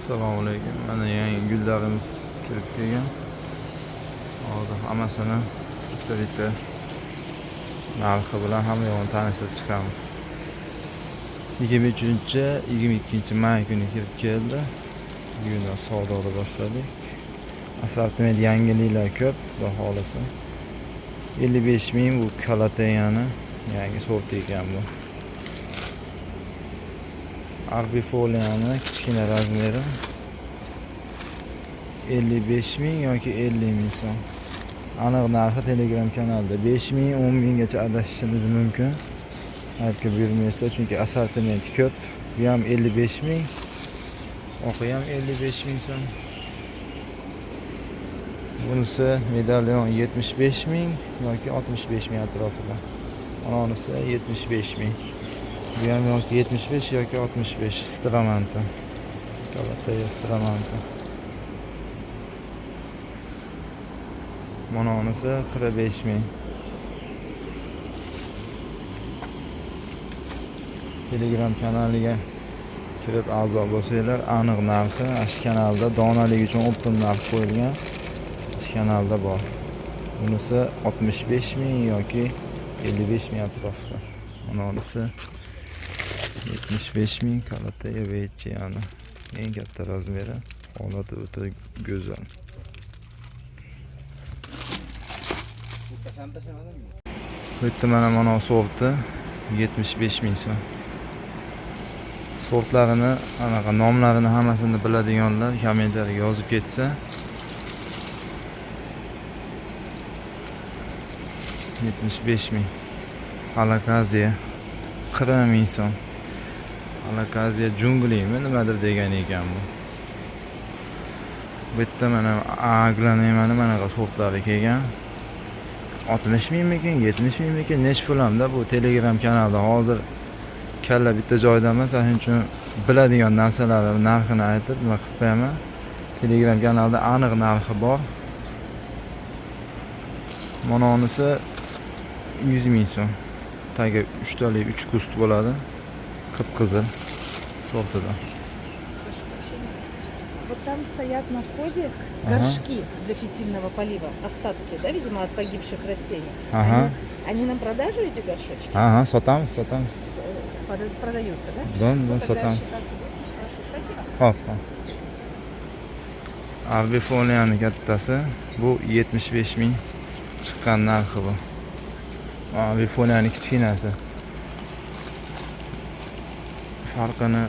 Assalomu alaykum. Mana yangi gullarimiz kirib kelgan. Hozir hammasini bitta narxi bilan hamma yo'g'ini tanishtirib chiqamiz. 23-22 may kuni kirib keldi. Bugun savdoda boshladik. Assortiment yangiliklar ko'p, xudo xolasa. 55 ming bu Kalatayani yangi sort ekan bu. Arbifoliani kichkina razmeri 55 ming yoki 50 ming so'm. Aniq narxi Telegram kanalda 5 ming 10 minggacha adashishimiz mumkin. Aytib buyurmaysizlar chunki assortiment ko'p. Bu ham 55 ming. Oqi ham 55 ming so'm. Bunisi medalyon 75 ming yoki 65 ming atrofida. Onisi 75 ming. Bu ham yoki 75 yoki 65 Stramanta. Kalataya Stramanta. Mana onisi 45 ming. Telegram kanaliga kirib a'zo bo'lsanglar, aniq narxi ash kanalda donalik uchun open narx qo'yilgan. Ash kanalda bor. Bunisi 65 ming yoki 55 ming atrofida. Mana onisi 75 ming Kalataya Vechiyani. Eng katta razmeri, holati o'ta go'zal. Bu yerda mana sorti 75 ming so'm. Sortlarini, anaqa nomlarini hammasini biladiganlar kommentariyaga yozib ketsa. 75 ming. Alakaziya 40 ming so'm. Alakaziya junglimi nimadir degan ekan bu. Bu yerda mana aglanimani manaqa sortlari kelgan. 60 mingmikin, 70 mingmikin, nech pulamda bu Telegram kanalda hozir kalla bitta joyda emas, shuning uchun biladigan narsalarni narxini aytib nima qilib qo'yaman. Telegram kanalda aniq narxi bor. Mana onisi 100 ming so'm. Tagi 3 tali 3 kust bo'ladi. Qip-qizil sortida. Вот там стоят на входе горшки для фитильного полива, остатки, да, видимо, от погибших растений. Они на продажу, эти горшочки? Sotamiz. Продаются, да? Да, sotamiz. Hop. Arbifoliani kattasi bu 75 ming chiqqan narxi bu. Arbifoliani kichkinasi. Farqini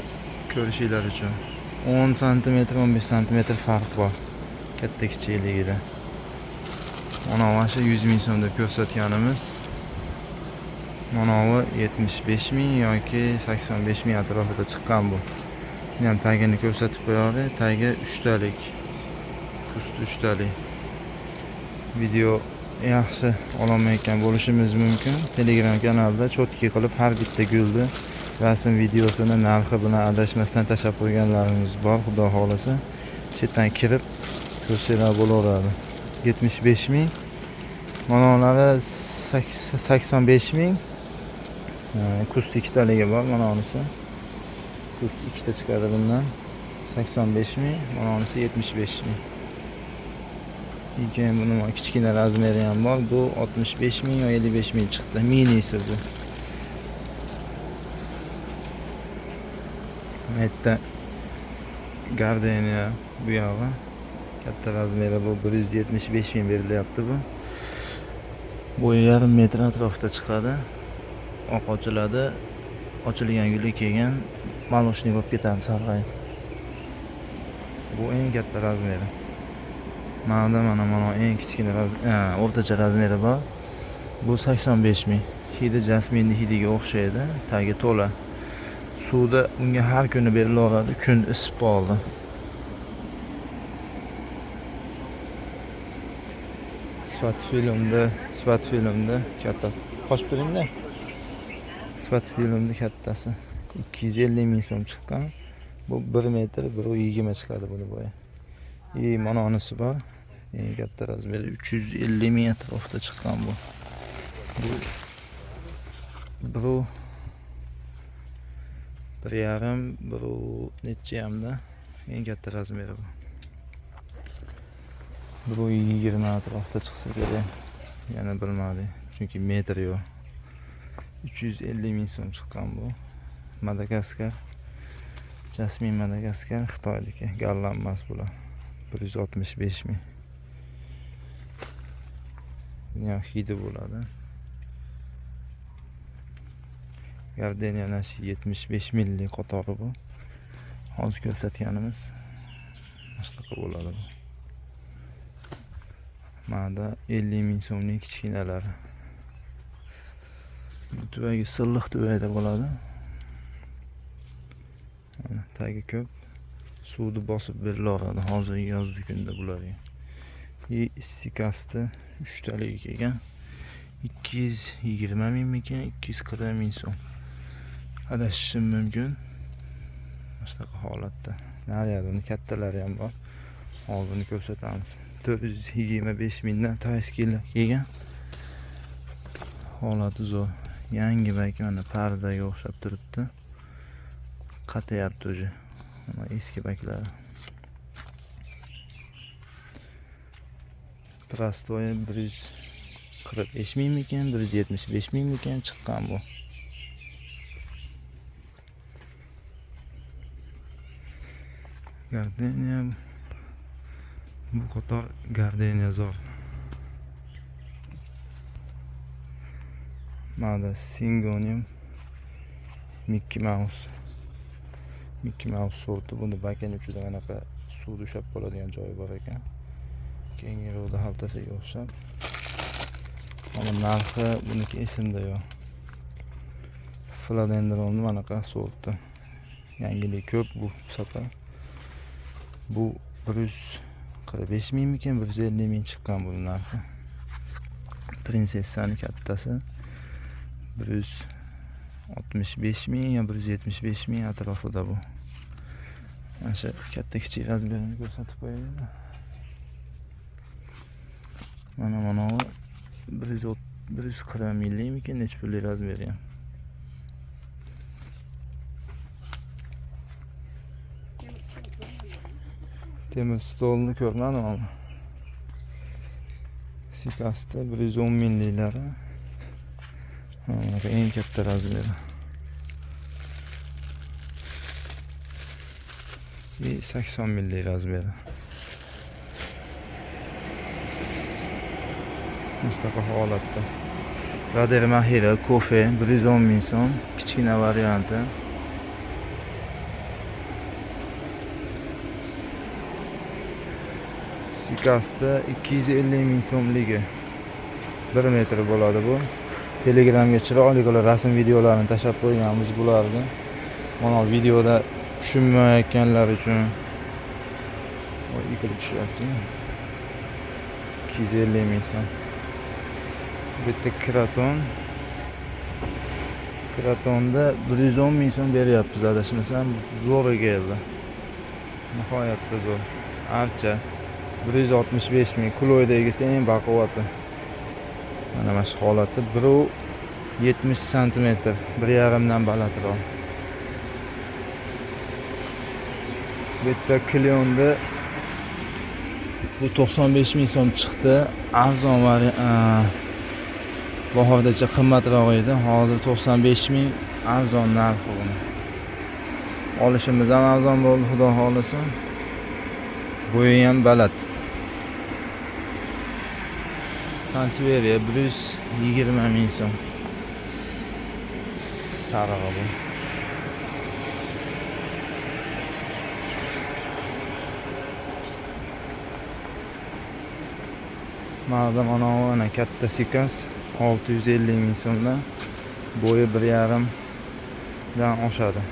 ko'rishinglar uchun 10 cm 15 cm farq bor katta kichikligida. Mana shu 100 ming so'm deb ko'rsatganimiz. Mana bu 75 ming yoki 85 ming atrofida chiqqan bu. Buni ham tagini ko'rsatib qo'yaylik. Tagi 3 talik. Kust 3 talik. Video yaxshi ololmayotgan bo'lishimiz mumkin. Telegram kanalda cho'tki qilib har bitta gulni rasm videosini narxi bilan adashmasdan tashlab qo'yganlarimiz bor. Xudo xolasa chetdan kirib ko'rsanglar bo'laveradi. 75 ming. Mana onlari 85 ming. Kust 2 taligi bor. Mana onisi. Kust 2 ta chiqadi bundan. 85 ming. Mana onisi 75 ming. Keyin buni kichkina razmeri ham bor. Bu 65 ming yo 55 ming chiqdi. Minisi bu. Metta Gardenia bu yog'i katta razmeri bu 175 ming berilyapti bu. Bo'yi yarim metr atrofida chiqadi. Oq ochiladi. Ochilgan guli kelgan maloshni bo'lib ketadi sarg'ayib. Bu eng katta razmeri. Mana eng kichkina o'rtacha razmeri bor. Bu 85 ming. Hidi jasminning hidiga o'xshaydi. Tagi to'la. Suvda unga har kuni berilaveradi. Kun isib qoldi. Sifat filmda kattasi. Qo'shib turingda. Sifat filmda kattasi 250 ming so'm chiqqan. Bu 1 metr 1.20 chiqadi buni bo'yi. Mana onisi bor. Eng katta razmeri 350 ming atrofida chiqqan bu. Bir yarim, bir necha hamda Eng katta razmeri bu. Bu 20 atrofida chiqsa kerak. Yana bilmadim. Chunki metr yo'q. 350 ming so'm chiqqan bu. Madagaskar. Jasmin Madagaskar Xitoyniki. Gallanmas bular. 165 ming. Dunyo hidi bo'ladi. Gardenia nashi 75 millik qatori bu. Hozir ko'rsatganimiz shunaqa bo'ladi bu. Mana 50 ming so'mning kichkinalari. Bu tuvagi silliq tuvakda bo'ladi. Mana tagi ko'p. Suvni bosib berilaveradi. Hozir yozgi kunda bularga. Istikasti 3 taliga kelgan. 220 mingmikan, 240 ming so'm. Adashishim mumkin. Shunaqa holatda. Nariyada uni kattalari ham bor. Oldini ko'rsatamiz. 425 mingdan tashkil kelgan. Holati zo'r. Yangi bayk mana pardaga o'xshab turibdi. Qatayapti o'zi. Mana eski bayklar. Prostoy 145 mingmikan, 175 mingmikan chiqqan bu. Gardenia bu qator Gardenia zo'r. Mana Singonium Mickey Mouse sorti. Buni bakani uchida anaqa suv ushab qoladigan joyi bor ekan. Kengiroda xaltasiga o'xshab. Mana narxi buniki esimda yo'q. Philodendron manaqa sorti. Yangilik ko'p bu safar. Bu 145 mingmikan, 150 ming chiqqan bu narxi. Prinsessani kattasi 165 ming yo 175 ming atrofida bu. Mana shu katta kichik razmerini ko'rsatib qo'yaylik. Mana 140 mingmikan, nech pulli razmeri ham. Temir stolni ko'rmadim ama. Sikasta 110 mingliklari. Mana eng katta razmeri. 80 millik razmeri. Mustafa holatda. Rader Mahira kofe 110 ming so'm, kichkina varianti. Sikasta 250 ming so'mligi. 1 metr bo'ladi bu. Telegramga chiroyli qilib rasm videolarini tashlab qo'yganmiz bularni. Mana videoda tushunmayotganlar uchun ikilib tushyapti. 250 ming so'm. Bitta Kratonda 110 ming so'm beryapmiz, adashmasam. Zo'r keldi. Nihoyatda zo'r. Archa 165 ming. Kuloydagisi eng baquvvati. Mana shu holatda 170 cm, 1,5 dan balandroq. Bitta Cleonda bu 95 ming so'm chiqdi. Arzon bahordacha qimmatroq edi. Hozir 95 ming arzon narxi buni. Olishimiz ham arzon bo'ldi, xudo xolasa. Bo'yi ham baland. Sansevieria 120 ming so'm. Sarig'i bu. Mana katta Sikas 650 ming so'mdan, bo'yi 1,5 dan oshadi.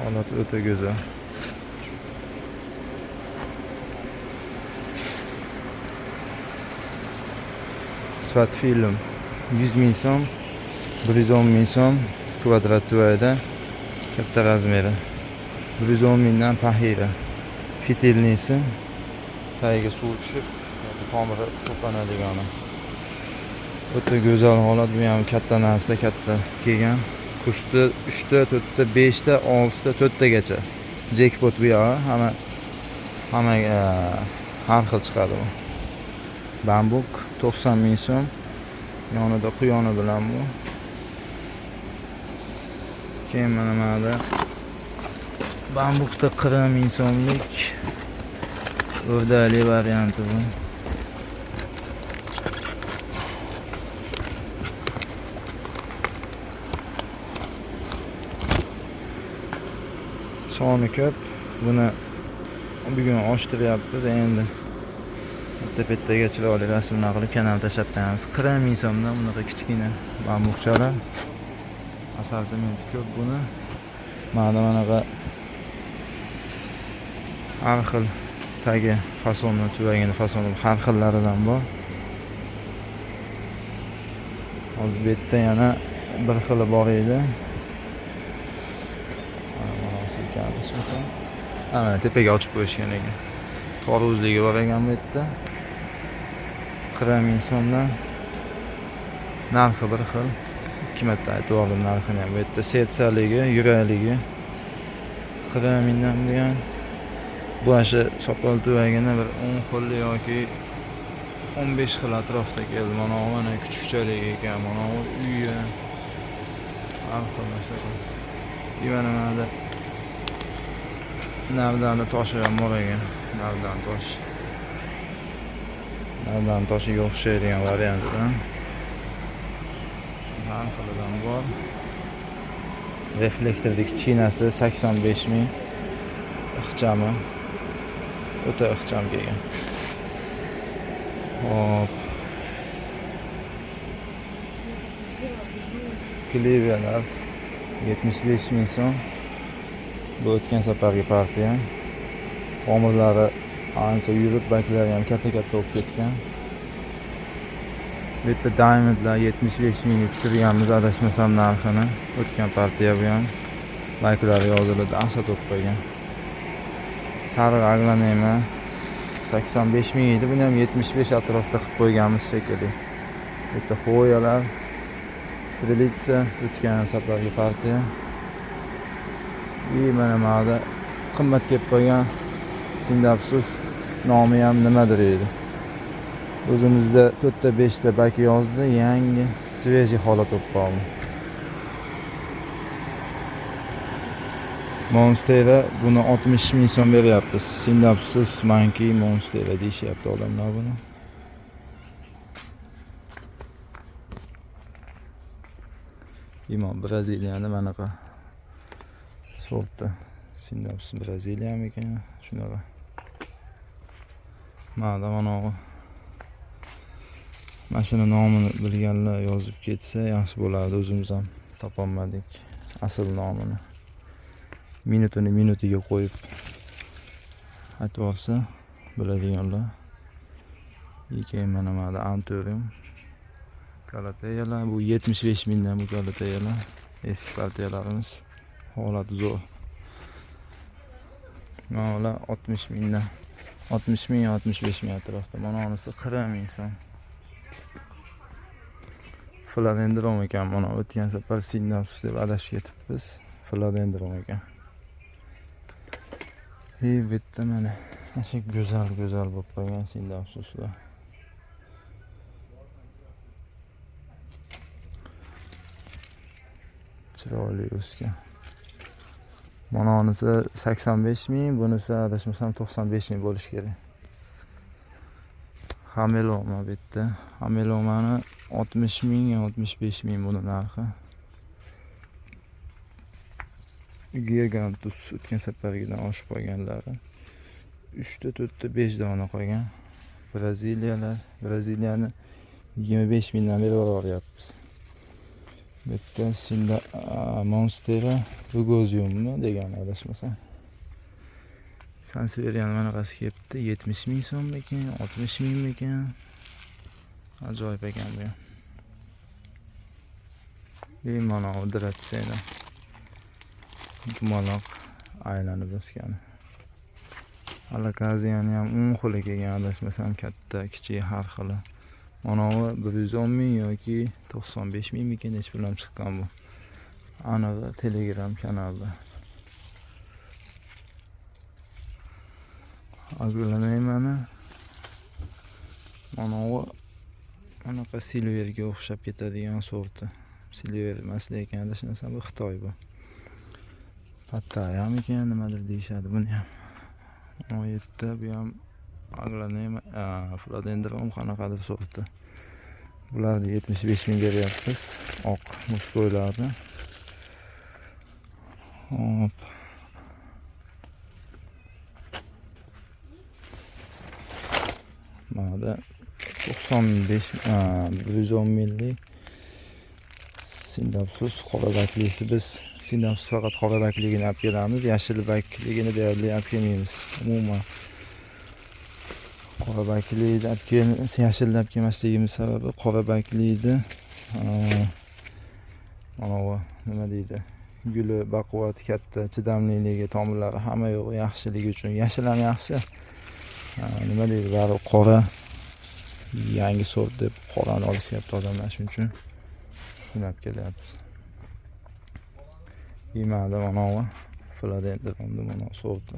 Holati o'ta go'zal. Sifat film 100 ming so'm, 110 ming so'm kvadrat tuvayda, katta razmeri. 110 mingdan pahira. Fitilnisi tagiga suv tushib, tomiri to'planadigani. O'ta go'zal holat, bu ham katta narsa, katta kelgan. Kusti 3 ta, 4 ta, 5 ta, 6 ta, 4 tagacha. jackpot bu yog'i. Hamma har xil chiqadi bu. Bambuk 90 ming so'm. Yonida quyoni bilan bu. Keyin mana mana bambukda 40 ming so'mlik o'rdali varianti bu. Soni ko'p. Buni bugun oshtiryapmiz endi. Bitta-bittaga chiroyli rasmlar qilib kanal tashlab qo'yamiz. 40 ming so'mdan bunaqa kichkina bambukchalar. Assortimenti ko'p buni. Mana bunaqa har xil tagi, fasoni, tuvagini fasoni har xillaridan bor. Hozir bu yerda yana bir xili bor edi. Ana tepaga ochib qo'yishgan ekan. Toruzligi bor ekan bu yerda. 40 ming so'mdan. Narxi bir xil. 2 marta aytib oldim narxini ham. Bu yerda setsaligi, yurakligi 40 mingdan buyon. Bu asha sopol tuvagini bir 10 xil yoki 15 xil atrofda keldi. Mana kichikchalik ekan, mana uyi. Har xil narsa. Mana navdan toshi ham bor ekan. Navdan toshiga o'xshaydigan variantdan. Har xilidan bor. Reflektorning kichkinasi 85 ming. Ixchami. O'ta ixcham kelgan. Hop. Kliverlar 75 ming so'm. Bu o'tgan safargi partiya. Tomirlari ancha yurib, baklari ham katta-katta bo'lib ketgan. Bu yerda diamondlar 75 ming tushirganmiz, adashmasam narxini. O'tgan partiya bu ham. Baklari yoziladi, asad bo'lib qo'ygan. Sariq aglanema 85 ming edi, buni ham 75 atrofida qilib qo'yganmiz shekilli. Bu yerda xo'yalar, strelitsa, o'tgan safargi partiya. Mana qimmat kelib qolgan Sindapsus nomi ham nimadir edi. O'zimizda 4 ta 5 ta bak yozdi, yangi sveji holat bo'lib qoldi. Monstera buni 60 ming so'm beryapmiz. Sindapsus Monkey Monstera deyishyapti odamlar buni. Braziliyani manaqa sortda. Sindapsus Braziliya ekan, shunaqa. Mana mashina nomini bilganlar yozib ketsa yaxshi bo'lardi, o'zimiz ham topolmadik asl nomini. Minutiga qo'yib aytib olsa biladiganlar. Keyin mana Antorium Galateyalar, bu 75 mingdan bu Galateyalar. Eski partiyalarimiz holati zo'r. Mana 60 mingdan 60 ming 65 ming atrofida. Mana onisi 40 ming so'm. Philodendron ekan, mana o'tgan safar Sindapsus deb adashib ketibmiz. Philodendron ekan. Bitta mana shu go'zal bo'lib qolgan Sindapsuslar. Chiroyli o'sgan. Mana onisi 85 ming, bunisi adashmasam 95 ming bo'lish kerak. Hameloma bitta. Hamelomani 60 ming, 65 ming buni narxi. Gigantus o'tgan safargidan oshib qolganlari. 3 ta, 4 ta, 5 dona qolgan. Braziliyani 25 mingdan beri olyapmiz. Bitta Monstera Rugoziummi degan adashmasam. Sanseverian manaqasi kelibdi, 70 ming so'm ekan, 60 ming ekan. Ajoyib ekan bu. Mana Dratsena. Dumaloq aylanib o'sgan. Alakaziyani ham 10 xil kelgan, adashmasam katta, kichik har xili. Mana 110 ming yoki 95 ming ekan, hech bilan chiqqan bu. Aniq Telegram kanalda. Aglanayman. Mana u anaqa silverga o'xshab ketadigan sorti. Silver emas lekin adashmasam bu Xitoy bu. Pattaya ekan nimadir deyishadi buni ham. 17 bu ham Aglanayman, Philodendron qanaqadir sorti. Bularni 75 ming beryapmiz. Oq muskoylarni. Hop. Mana 95 110 millik sindapsiz qora baklisi biz sindapsiz faqat qora bakligini olib kelamiz, yashil bakligini deyarli olib kelmaymiz. Umuman qora bakligini olib kelamiz, yashilni olib kelmasligimiz sababi qora baklikni mana bu nima deydi? Guli baquvvat, katta, chidamliligi, tomirlari hamma yo'q yaxshiligi uchun. Yashil ham yaxshi. Nima deydi? Bari qora yangi sort deb qorani olishyapti odamlar, shuning uchun shuni olib kelyapmiz. Yemadi mana bu Philodendron mana sorti.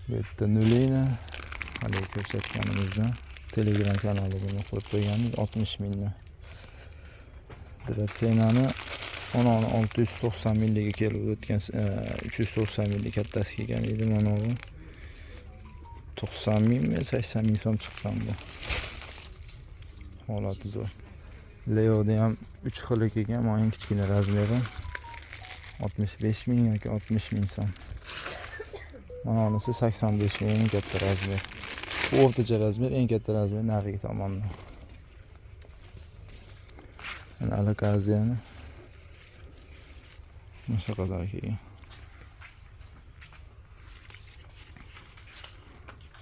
Bu yerda nulina hali ko'rsatganimizda Telegram kanaliga qo'yib qo'yganmiz 60 mingdan. Dratsenani 690 milliga kelib o'tgan 390 millik kattasi kelgan edi mana bu. 90 mingmi 80 ming so'm chiqqan bu. Holati zo'r. Leo'da ham 3 xili kelgan, mana eng kichkina razmeri 65 ming yoki 60 ming so'm. Mana bunisi 85 ming eng katta razmer. Bu o'rtacha razmer, eng katta razmer narigi tomonda. Mana alakaziyani Nasıl kadar ki?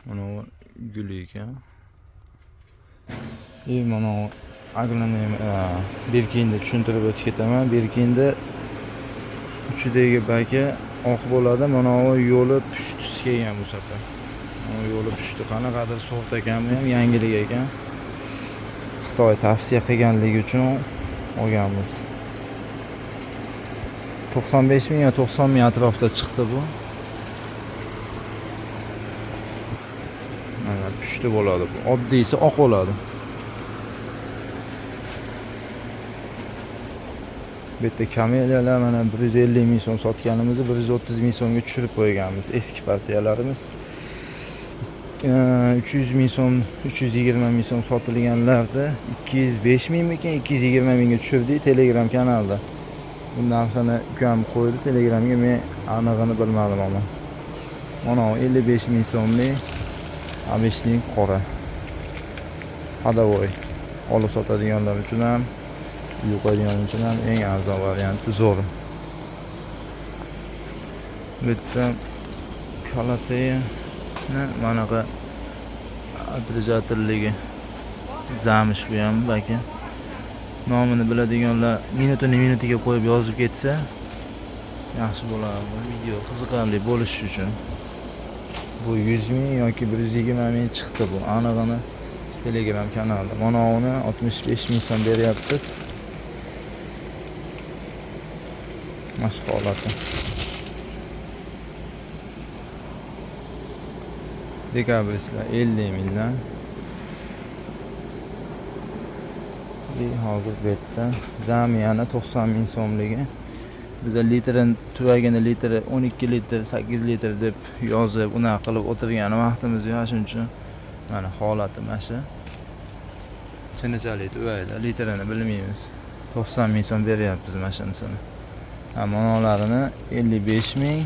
Mana gülük ya. Mana aglanayman. Berkinde tushuntirib o'tib ketaman. Berkinde uchidagi baki oq bo'ladi. Mana bu yo'li pushti kelgan bu safar. Mana yo'li pushti qanaqadir so'rt ekan, ham yangilik ekan. Xitoy tavsiya qilganligi uchun olganmiz. 95 ming ya 90 ming atrofida chiqdi bu. Mana pushti bo'ladi bu. Oddiysi oq bo'ladi. Bu yerda kameliyalar mana 150 ming so'm sotganimizni 130 ming so'mga tushirib qo'yganmiz. Eski partiyalarimiz 300 ming so'm, 320 ming so'm sotilganlarda 205 mingmikan 220 mingga tushirdik Telegram kanalda. Bu narxini ukam qo'ydi Telegramga, men anig'ini bilmadim ama. Mana 55 ming so'mlik abishning qora. Hadavoy. Olib sotadiganlar uchun ham, yo'qadigan uchun ham eng arzon varianti zo'r. Bu yerda kalataya manaqa adrejatorligi zamish bu ham balki. Nomini biladiganlar minutiga qo'yib yozib ketsa yaxshi bo'lardi. Video qiziqarli bo'lishi uchun. Bu 100 ming yoki 120 ming chiqdi bu. Anig'ini Telegram kanalda. Mana uni 65 ming so'm beryapmiz. Mashg'uloti. Dekabrislar 50 mingdan. Hozir bu yerda Zamiyani 90 ming so'mligi. Bizda litrini tuvagini litri 12 litr, 8 litr deb yozib, unaqa qilib o'tirgan vaqtimiz yo'q, shuning uchun mana holati mana shu. Chinchalik tuvayda litrini bilmaymiz. 90 ming so'm beryapmiz mashinasini. Monolarini 55 ming,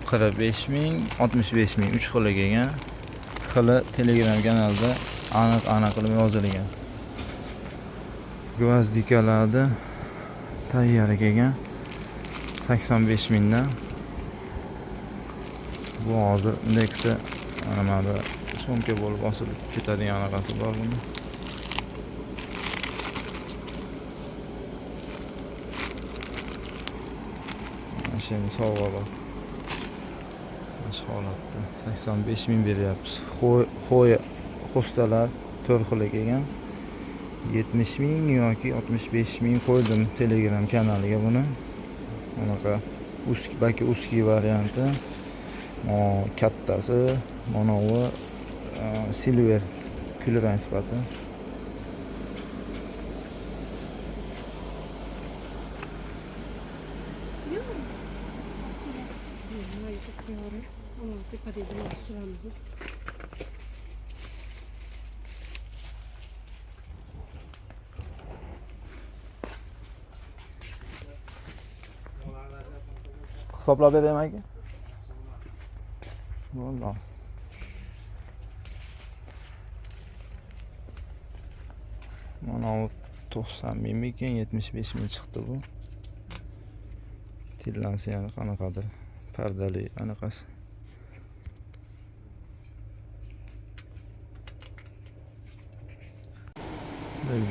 45 ming, 65 ming 3 xili kelgan. Xili Telegram kanalda aniq qilib yozilgan. Gvazdikalarda tayyari kelgan 85 mingdan. Bu hozir indeksi mana so'mka bo'lib osilib ketadigan anaqasi bor buni. Mashina sovg'a bor. Mana holatda 85 ming beryapmiz. Xo'ya xo'stalar 4 xil kelgan. 70 ming yoki 65 ming qo'ydim Telegram kanaliga buni. Unaqa uski varianti. Kattasi mana bu silver kulrang sifati. Hisoblab beraymi aka? Bo'ldi. Mana bu 90 mingmikan, 75 ming chiqdi bu. Tillansa yana qanaqadir pardali anaqasi.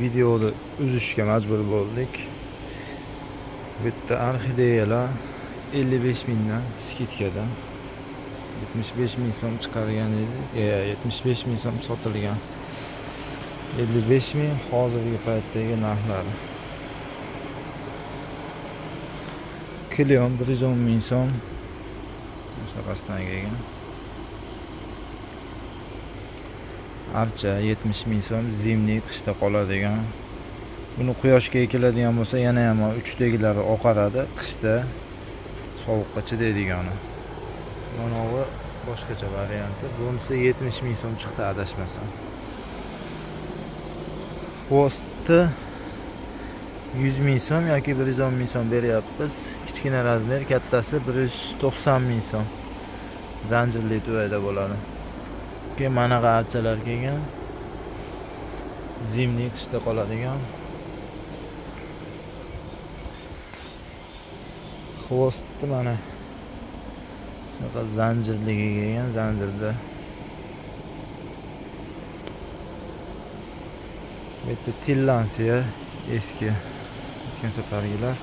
Videoni uzishga majbur bo'ldik. Bu yerda orxideyalar 55 mingdan skidkadan 75 ming so'm chiqargan edi. 75 ming so'm sotilgan. 55 ming hozirgi paytdagi narxlari. Klion 110 ming so'm. Shunaqasidan kelgan. Archa 70 ming so'm, zimniy qishda qoladigan. Buni quyoshga ekiladigan bo'lsa, yana ham uchdagilari oqaradi, qishda sovuqqa chidaydigani. Mana bu boshqacha varianti. Bunisi 70 ming so'm chiqdi adashmasam. Xo'sti 100 ming so'm yoki 110 ming so'm beryapmiz. Kichkina razmer, kattasi 190 ming so'm. Zanjirli tuvayda bo'ladi. Keyin mana archalar kelgan. Zimniy qishda qoladigan. Xo'sti mana shunaqa zanjirliga kelgan, zanjirda. Bu yerda tillansiya eski o'tgan safargilar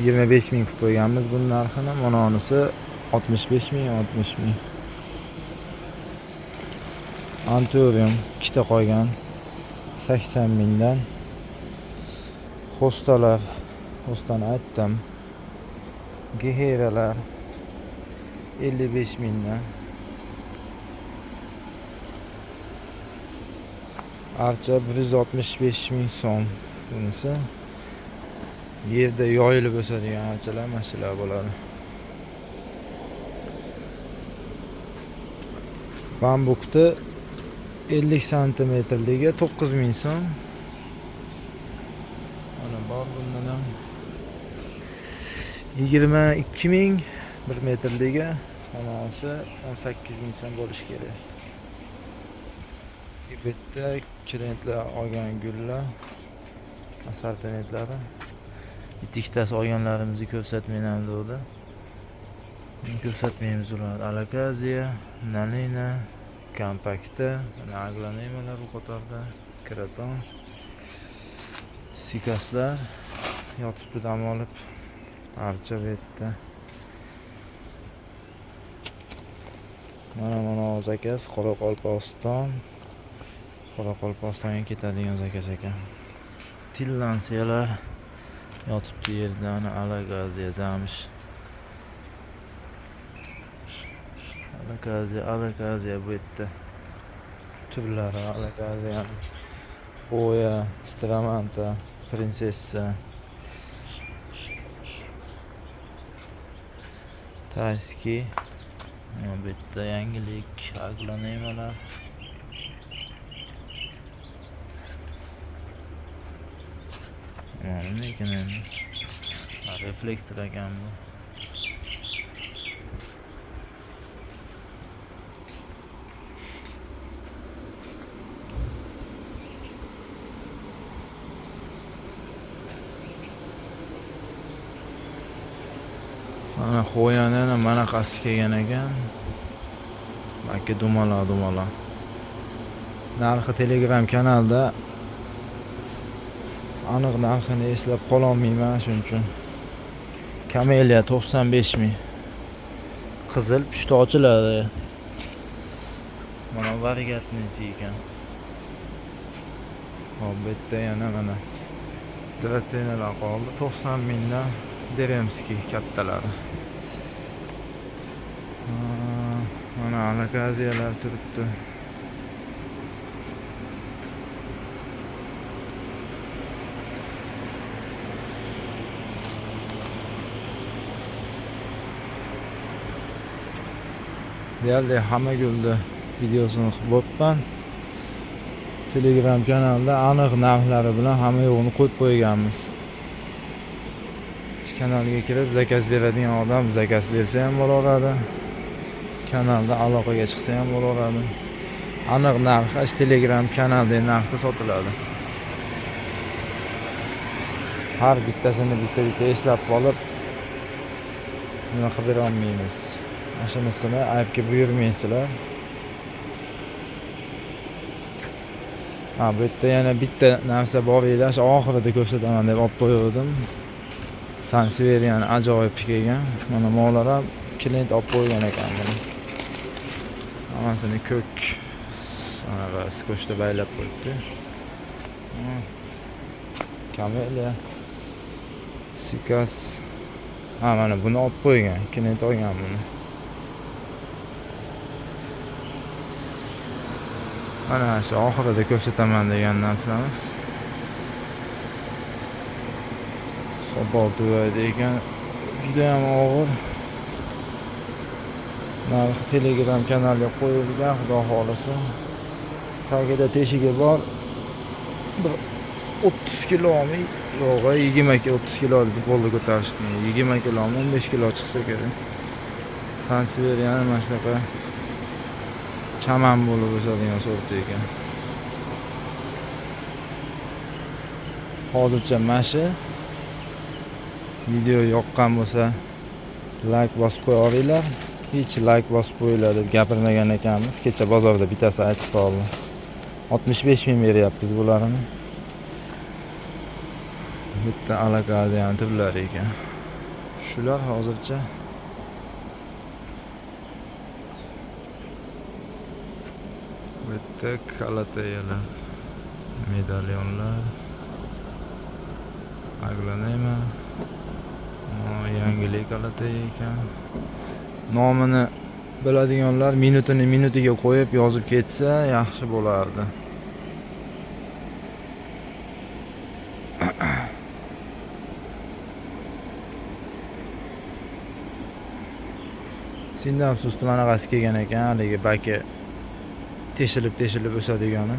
25 ming qilib qo'yganmiz bu narxini. Mana onisi 65 ming, 60 ming. Antorium ikkita qolgan 80 mingdan. Xo'stalar, xo'stani aytdim. Geheralar 55 mingdan. Archa 165 ming so'm. Bunisi yerda yoyilib o'sadigan archalar, mashinalar bo'ladi. Bambukda 50 santimetrligi 9 ming so'm. Mana bor bundan ham 22 ming 1 metrligi, onasi 18 ming so'm bo'lishi kerak. Bu yerda klientlar olgan gullar assortimentlari. Ikkitasi olganlarimizni ko'rsatmayman dedi. Ko'rsatmaymiz ular. Alakaziya, Nalina, Kompakta, aglonemalar bu qatorda, Kraton, Sikaslar yotibdi dam olib. Archa bu yerda. Mana zakas Qoraqalpog'iston. Qoraqalpog'istonga ketadigan zakas ekan. Tillansiyalar yotibdi yerda, ana alakaziya zamish. Alakaziya bu yerda. Turlari alakaziya. Xoya, Stramanta, Prinsessa. Tayski. Bu yerda yangilik, aglonemalar. Mana ekan endi. Reflektor ekan bu. Mana Xoyani mana qasi kelgan ekan. Balki dumaloq. Narxi Telegram kanalda aniq narxini eslab qololmayman, shuning uchun. Kameliya 95 ming. Qizil pushti ochiladi. Mana variantnisi ekan. Hop, bu yerda yana mana Dracenalar qoldi 90 mingdan. Deremskiy kattalari. Mana alakaziyalar turibdi. Deyarli hamma gulni videosini qilib bo'pman. Telegram kanalda aniq narxlari bilan hamma yo'g'ini qo'yib qo'yganmiz. Shu kanalga kirib zakaz beradigan odam zakaz bersa ham bo'laveradi. Kanalda aloqaga chiqsa ham bo'laveradi. Aniq narxi shu Telegram kanalda narxda sotiladi. Har bittasini bitta eslab qolib nima qilib bera olmaymiz. Mashinasini aybga buyurmaysizlar. Bu yerda yana bitta narsa bor edi, shu oxirida ko'rsataman deb olib qo'ydim. Sanseveriani ajoyib kelgan. Mana molar ham klient olib qo'ygan ekan buni. Hammasini ko'k anaqa skochda baylab qo'yibdi. Kamera Sikas. Mana buni olib qo'ygan, klient olgan buni. Mana shu oxirida ko'rsataman degan narsamiz. Sopol tugaydi ekan. Juda ham og'ir. Narxi Telegram kanaliga qo'yilgan, xudo xolasa. Tagida teshigi bor. 30 kilomi, yo'q, 30 kilo deb qo'lda ko'tarish qiyin. 20 kilomi, 15 kilo chiqsa kerak. Sanseveriani mana shunaqa chaman bo'lib o'sadigan sort ekan. Hozircha mashi video yoqqan bo'lsa like bosib qo'yinglar. Hech like bosib qo'yinglar deb gapirmagan ekanmiz. Kecha bozorda bittasi aytib qoldi. 65 ming beryapmiz bularni. Bitta alakaziyan turlari ekan. Shular hozircha bitta kalatayalar, medalyonlar, aglanema, yangilik kalatay ekan. Nomini biladiganlar minutiga qo'yib yozib ketsa yaxshi bo'lardi. Sindam sust manaqasi kelgan ekan, haligi baki teshilib o'sadigani.